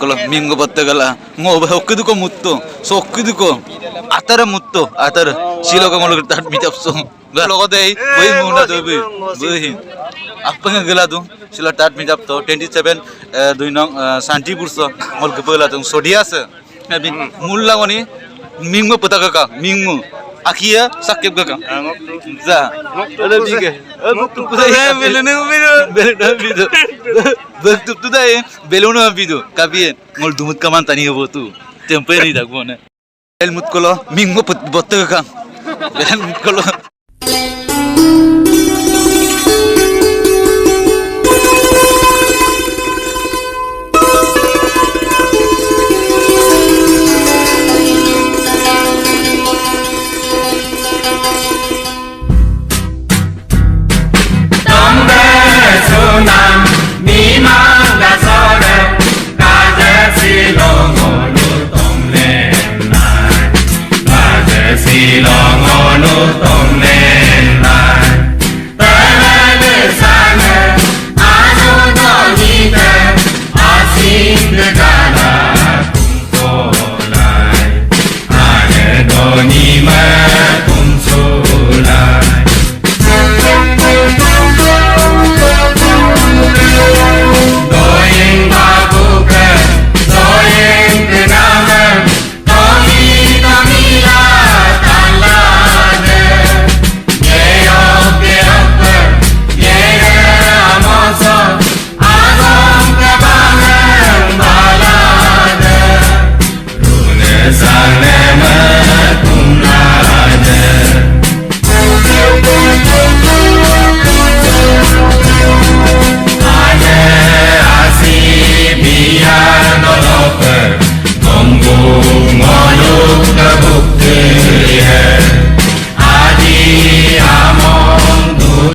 mutko mingo battagala ngo hokkidu ko mutto sokkidu ko atara mutto atara siloga ngol tat mitapso logote ei boi muna dobi boi apanga gela do sila tat mitapto 27 2 nong santipur so ngol gepela tung sodia se mulla goni mingo pataka ka mingo akhia sakep ka za ada bige tu kudai belune bido tu tu dai belune bido kabien ngol dumut kaman tani hobo tu tempe ni dagbo na el mutkolo mingo bottaka ka el mutkolo